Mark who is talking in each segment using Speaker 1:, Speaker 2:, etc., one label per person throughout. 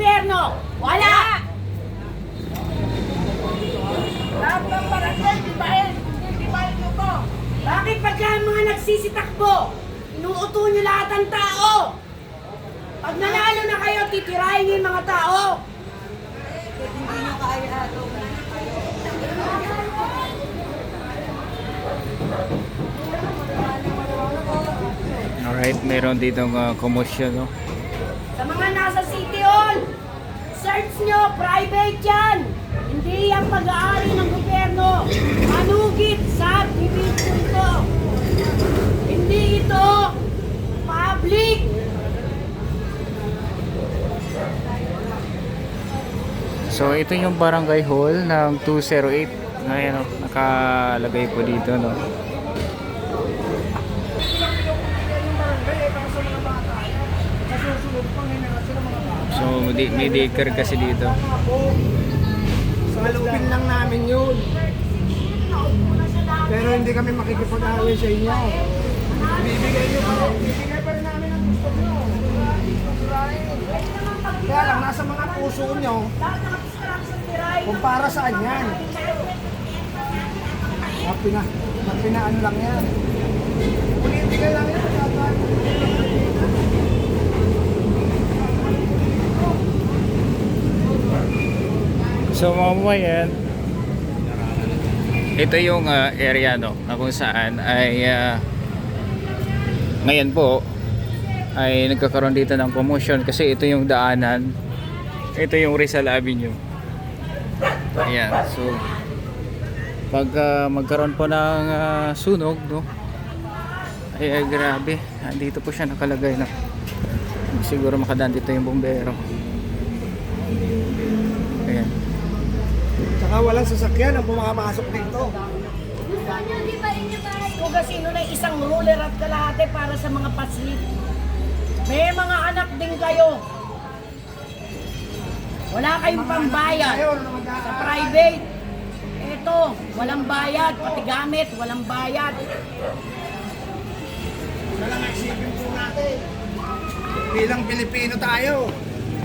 Speaker 1: gobyerno? Wala! Lahat ng barangay, di ba nyo to? Bakit pagka mga nagsisitakbo, inuuto nyo lahat ng tao? Pag nanalo na kayo, titirahin nyo yung mga tao.
Speaker 2: Hindi nyo kaya ito.
Speaker 3: Alright, meron ditong commotion, no?
Speaker 1: Sa mga nasa City Hall, search nyo, private yan. Hindi yung pag-aari ng gobyerno. Manugit sa bibigyan ito. Hindi ito public.
Speaker 3: So ito yung barangay hall ng 208. Ngayon, no, nakalagay po dito, no? So may daycare kasi dito.
Speaker 4: Salubin lang namin yun. Pero hindi kami makikipag-away sa inyo. Bibigay pa rin namin ang gusto nyo. Kaya lang, nasa mga puso nyo, kung para saan yan. Magpinaan lang yan. Politika lang yan.
Speaker 3: So mga kababayan, ito yung area, no, na kung saan ay ngayon po ay nagkakaroon dito ng promotion kasi ito yung daanan, ito yung Rizal Avenue. Ayan, so pag magkaroon po ng sunog, no, ay grabe, dito po siya nakalagay, no. Siguro makadaan dito yung bombero. Ayan.
Speaker 4: Saka walang sasakyan ang pumakapasok dito.
Speaker 1: Kung sino na isang ruler at kalahati para sa mga paslip. May mga anak din kayo. Wala kayong pambayad sa private. Ito, walang bayad. Pati gamit, walang bayad.
Speaker 4: Walang isipin po natin. Bilang Pilipino tayo.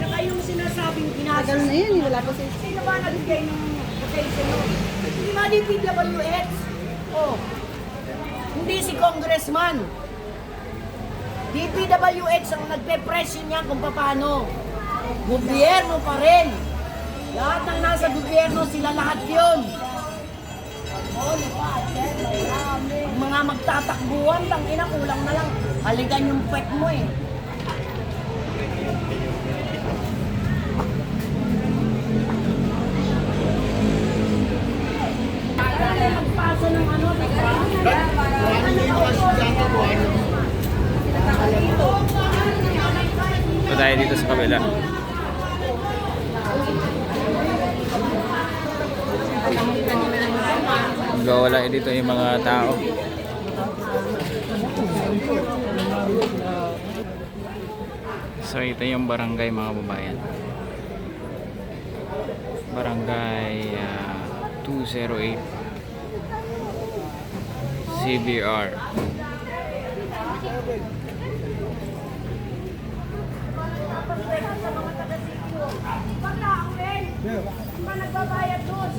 Speaker 1: Saka yung sinasabing ginagawa.
Speaker 2: Tagal na yun, wala pa sa
Speaker 1: Sino ba nagbigay ng quotation nun? Hindi ba di PWX? Oh. Hindi si congressman. DPWH ang nagpe-pressure niya kung paano. Gobyerno pa rin. Lahat ng nasa gobyerno, sila lahat yun. Mga magtatakbuhan, tangina, kulang na lang. Haligan yung pet mo eh. Magpasa ng ano,
Speaker 3: So tayo dito sa kabila. Gawala dito yung mga tao. So ito yung barangay, mga babayan. Barangay 208 CBR.
Speaker 1: Mga nagbabayad doon.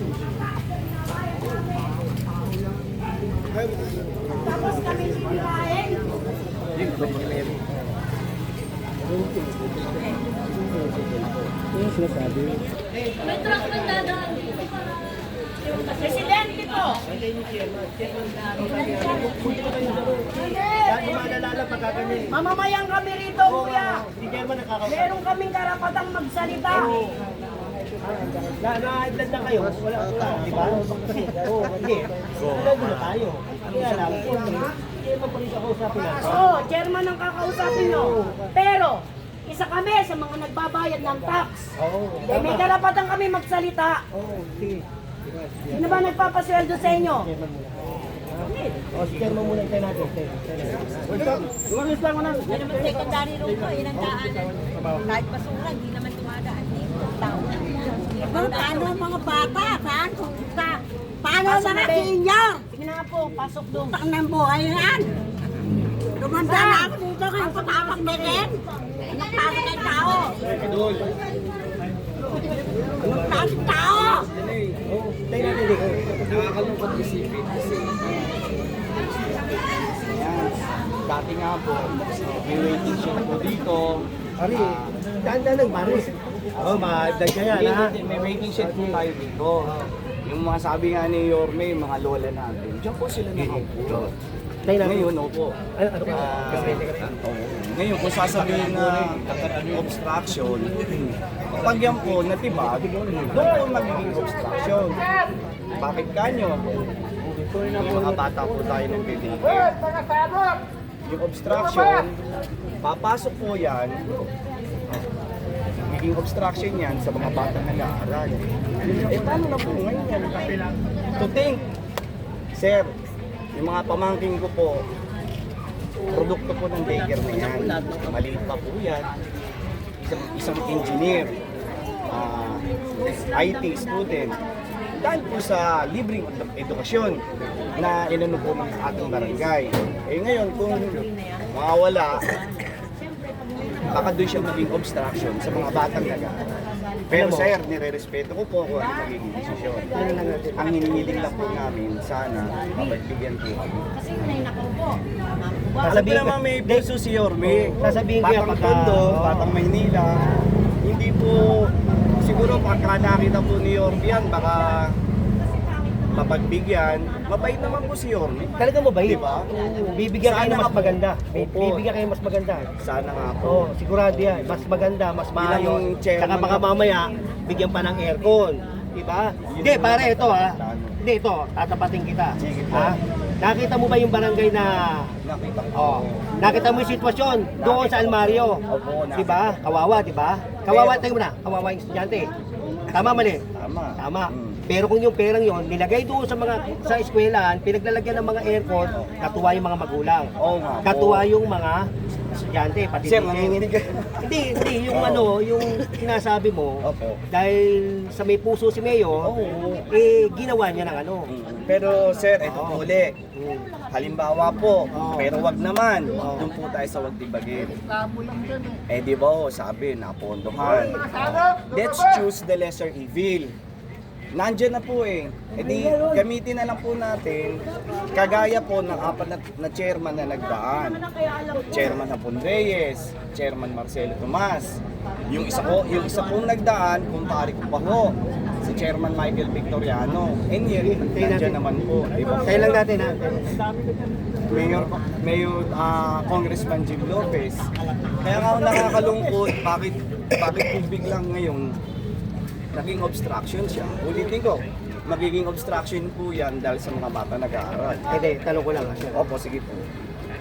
Speaker 1: Tapos kami sinilahin. May truck na dadaan. Presidente po. Mamamayang kami rito, kuya. Meron kaming karapatang magsalita.
Speaker 4: Na-adlan na kayo, wala, di ba? Oo, hindi. Nandun na tayo. Kaya lang, chairman pa rin siya kausapin natin.
Speaker 1: Oo, chairman ang kakausapin nyo. Pero, isa kami sa mga nagbabayad ng tax. May karapatan kami magsalita.
Speaker 4: Sige.
Speaker 1: Sino ba nagpapasweldo sa inyo?
Speaker 4: Si chairman muna tayo natin. Lumamis lang mo na.
Speaker 2: Yan naman secondary road ko, yun ang daanan. Kahit basura, hindi naman tumadaan dito. Tao na. Paano ang mga bata? Saan? Paano ang mga senior?
Speaker 1: Sige na nga po, pasok doon.
Speaker 2: Saan ang buhay yan? Dumanda na ako dito, kaya patapag na rin. Nagpasok ang tao. daming tao!
Speaker 4: Oo, tayo natin dito.
Speaker 5: Nakakalungkot isipin kasi yan, dati nga po, may waiting shed po dito.
Speaker 4: Pare, daan-daan lang, pare. Oo, ma-vlog ka yan, ha?
Speaker 5: Hindi, may waiting shed po tayo dito. Yung mga sabi nga ni Yorme, yung mga lola natin, diyan po sila nakaupo.
Speaker 4: Tayo natin.
Speaker 5: Ngayon, opo.
Speaker 4: Ano ka?
Speaker 5: Ngayon, kung sasabihin na obstruction, pag yan po natibag, doon po magiging obstruction. Bakit kanyo? Yung mga bata po tayo nagdidikit. Yung obstruction, papasok po yan, magiging obstruction yan sa mga bata nag-aaral. Eh, paano na po ngayon yan? To think, sir, yung mga pamangking ko po, produkto po ng daycare na yan. Maliit pa po yan. Isang engineer, IT student, dahil po sa libreng edukasyon na inano po ng ating barangay. Eh ngayon, kung mawawala, baka doon siya maging obstruction sa mga batang nag-aaral. Pero sir, nire-respeto ko po kung ano magiging desisyon. Ang hinihiling lang po namin, sana mapagbigyan po kami. Alam ko naman may puso si Yorme.
Speaker 4: Sasabihin ko yan
Speaker 5: Batang
Speaker 4: pagka-
Speaker 5: Tondo, Batang Maynila. Hindi po, siguro pagka nakita po ni Yorme yan, baka mapagbigyan. Mabait naman po si Yorme.
Speaker 4: Talaga mo ba yun?
Speaker 5: Diba?
Speaker 4: Bibigyan kayo ng
Speaker 5: Sana
Speaker 4: mas
Speaker 5: nga po.
Speaker 4: maganda.
Speaker 5: Opo.
Speaker 4: Bibigyan kayo ng mas maganda.
Speaker 5: Sana nga po.
Speaker 4: Oo, sigurado yan. Mas maganda, mas maayos.
Speaker 5: Bilang chairman
Speaker 4: Saka baka
Speaker 5: na-
Speaker 4: mamaya, bigyan pa ng aircon. Diba? Hindi, pare, ito ha. Hindi, ito, tatapatin kita.
Speaker 5: Sige po.
Speaker 4: Ha? Nakita mo ba yung barangay na...
Speaker 5: Nakita ko.
Speaker 4: Oh, nakita mo yung sitwasyon doon sa Almario.
Speaker 5: Opo, nakita.
Speaker 4: Diba? Kawawa, diba? Kawawa, tingnan mo na. Kawawa yung estudyante. Tama, mali?
Speaker 5: Tama.
Speaker 4: Tama.
Speaker 5: Mm.
Speaker 4: Pero kung yung perang yon nilagay doon sa eskwelahan, pinaglalagyan ng mga aircon, katuwa yung mga magulang.
Speaker 5: Oo nga po.
Speaker 4: Katuwa yung mga estudyante, pati
Speaker 5: Sir,
Speaker 4: teacher.
Speaker 5: nanginginig ka.
Speaker 4: Hindi, yung yung sinasabi mo,
Speaker 5: Opo.
Speaker 4: dahil sa may puso si Mayor, ginawa niya ng ano.
Speaker 5: Pero sir, ito
Speaker 4: Oo.
Speaker 5: po uli.
Speaker 4: Mm.
Speaker 5: Halimbawa po,
Speaker 4: Oo.
Speaker 5: pero wag naman. Doon po tayo sa wag tibagin. Eh di ba ho, sabi, napondohan. Let's choose the lesser evil. Nandiyan na po eh. E di, gamitin na lang po natin, kagaya po ng apat na chairman na nagdaan. Chairman Hapon Reyes, Chairman Marcelo Tomas. Yung isa pong nagdaan, kumpare ko pa ho, si Chairman Michael Victoriano. And yun, nandiyan naman po. Di ba?
Speaker 4: Tayo lang natin ha.
Speaker 5: Mayor Congressman Jim Lopez. Kaya nga ako nakakalungkot, bakit po biglang ngayon naging obstruction siya. Ulitin ko, magiging obstruction po yan dahil sa mga bata nag-aaral.
Speaker 4: Hindi, tanong ko lang ha.
Speaker 5: Opo, sige po.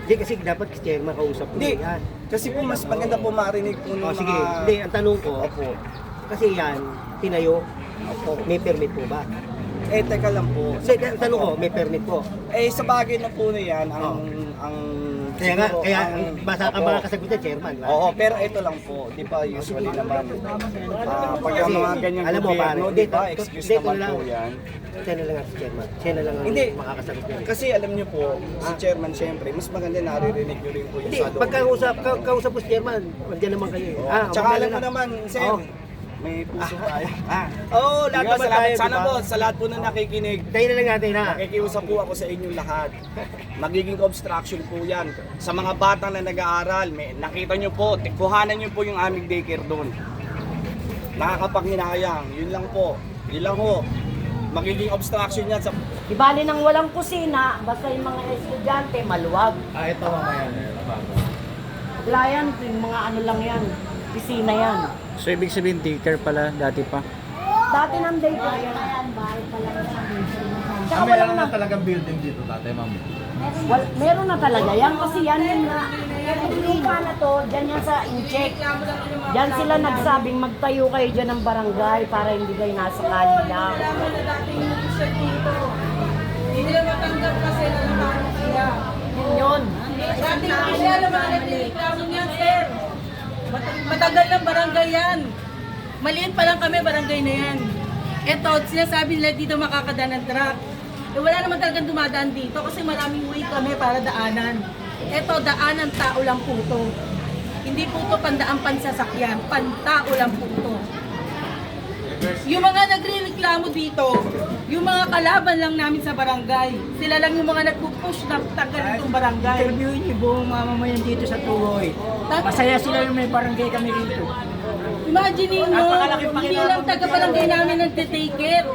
Speaker 4: Hindi kasi dapat si chairman kausap ko
Speaker 5: Hindi,
Speaker 4: yan.
Speaker 5: kasi po mas maganda po marinig po ng
Speaker 4: O sige,
Speaker 5: mga...
Speaker 4: hindi, ang tanong ko,
Speaker 5: Opo.
Speaker 4: kasi yan, tinayo, may permit po ba?
Speaker 5: Eh, teka lang po.
Speaker 4: Kasi ang tanong ko, may permit po.
Speaker 5: Eh, sa bagay na po na yan, ang
Speaker 4: Kaya nga,
Speaker 5: siguro,
Speaker 4: kaya
Speaker 5: ang-
Speaker 4: basa ka
Speaker 5: Opo.
Speaker 4: mga kasagutan, chairman. Ba?
Speaker 5: Oo, pero ito lang po, di ba usually naman, pag ang mga ganyang
Speaker 4: alam mo, pare,
Speaker 5: gobyerno, di ba, excuse naman po yan.
Speaker 4: Siya na lang ang chairman. Siya na lang ang
Speaker 5: Hindi.
Speaker 4: makakasagot yan.
Speaker 5: Kasi alam niyo po, si chairman siyempre, mas maganda naririnig niyo rin po yung
Speaker 4: Hindi,
Speaker 5: sa loob.
Speaker 4: kausap mo si chairman, nandiyan naman kayo.
Speaker 5: Tsaka
Speaker 4: wag
Speaker 5: alam
Speaker 4: na
Speaker 5: mo
Speaker 4: lang.
Speaker 5: naman, sir,
Speaker 4: Oo.
Speaker 5: may puso tayo.
Speaker 4: Oo, lahat naman tayo,
Speaker 5: Sana
Speaker 4: diba?
Speaker 5: po, sa lahat po na nakikinig,
Speaker 4: Tayo na lang natin ha.
Speaker 5: nakikiusap po ako sa inyong lahat. Magiging obstruction po yan. Sa mga bata na nag-aaral, nakita nyo po, kuhanan nyo po yung aming daycare doon. Nakakapanghinayang, yun lang po. Yun lang ho. Magiging obstruction yan sa...
Speaker 1: Di bali nang walang kusina, basta yung mga estudyante maluwag.
Speaker 3: Ito mamaya na.
Speaker 1: Wala yan, yung mga ano lang yan, pisina yan.
Speaker 3: So ibig sabihin daycare pala dati pa.
Speaker 1: Dati ng daycare yan, bahay pa lang yan. Tsaka
Speaker 6: Meron
Speaker 1: walang
Speaker 6: na talagang building dito, tatay, ma'am.
Speaker 1: meron na talaga yan kasi yan yung na yung lupa na to, dyan yan sa incheck. Dyan sila nagsabing magtayo kayo dyan ng barangay para hindi kayo nasa kali lang.
Speaker 7: Hindi nila matanggap kasi na naman siya.
Speaker 1: Yun.
Speaker 7: Dating siya naman nagreklamo niyan, sir. Matagal ng barangay yan. Maliit pa lang kami, barangay na yan. Eto, sinasabi nila dito makakadaan ng truck. Eh, wala naman talagang dumadaan dito kasi maraming way kami para daanan. Eto, daanan tao lang po to. Hindi po to pandaan pansasakyan, pantao lang po to. Yung mga nagre-reklamo dito, yung mga kalaban lang namin sa barangay. Sila lang yung mga nagpupush na tanggalin itong barangay.
Speaker 4: Interviewin niyo buong mamamayan dito sa Tuhoy. Masaya sila yung may barangay kami rito.
Speaker 7: Imagine niyo,
Speaker 4: Napakalaking
Speaker 7: hindi
Speaker 4: pakinabang
Speaker 7: lang taga-barangay namin nagde-daycare.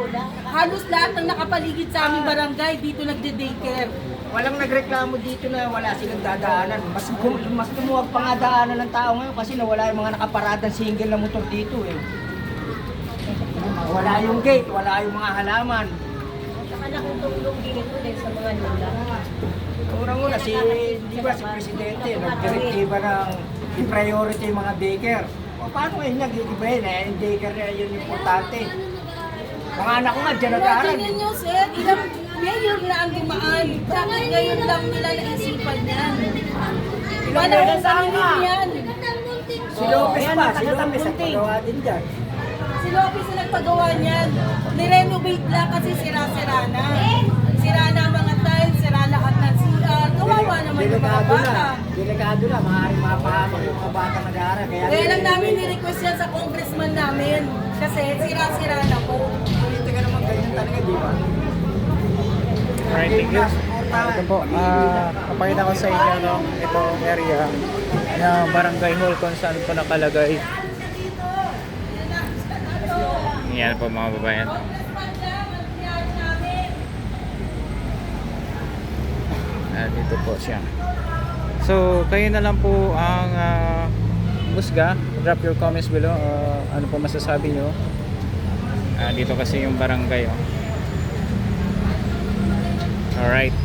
Speaker 7: Halos lahat ng nakapaligid sa aming barangay dito nagde-daycare.
Speaker 4: Walang nagreklamo dito na wala silang dadaanan. Mas lumuwag pa nga daanan ng tao ngayon kasi nawala yung mga nakaparadang single na motor dito eh. Wala yung gate, wala yung mga halaman.
Speaker 2: Saka nakutulong din ito din sa mga lula.
Speaker 4: Unang-una, di ba si Presidente, nagdirektiba ng i-priority yung mga daycare. O paano ngayon nag-iibahin eh, yung daycare na yun yung importante. Mga anak ko nga dyan nag-aaral.
Speaker 7: Imagine niyo, sir, ilang mayor na ang dumaan. Bakit ngayon lang nila naisipan yan? Walang sarili yan.
Speaker 4: Si Lopez pa, si Lopez ang pagawa din dyan.
Speaker 7: Si Lopez na nagpagawa niyan. Nirenovate lang kasi sira-sira na. Sira na ang mga tiles, sira lahat ng CR. Kawawa naman yung mga bata.
Speaker 4: Delikado na, maaaring mapahamak yung mga bata nag-aaral.
Speaker 7: Kaya lang namin ni-request yan sa congressman namin. Kasi sira-sira na po.
Speaker 4: Politika naman ganyan talaga, di ba?
Speaker 3: Alright, thank you. Ito po, papakita ko sa inyo no, itong area ng barangay hall kung saan po nakalagay. Yan po mga babayan. Dito po siya. So, kayo na lang po ang musga. Drop your comments below. Ano po masasabi nyo? Dito kasi yung barangay. Oh. Alright.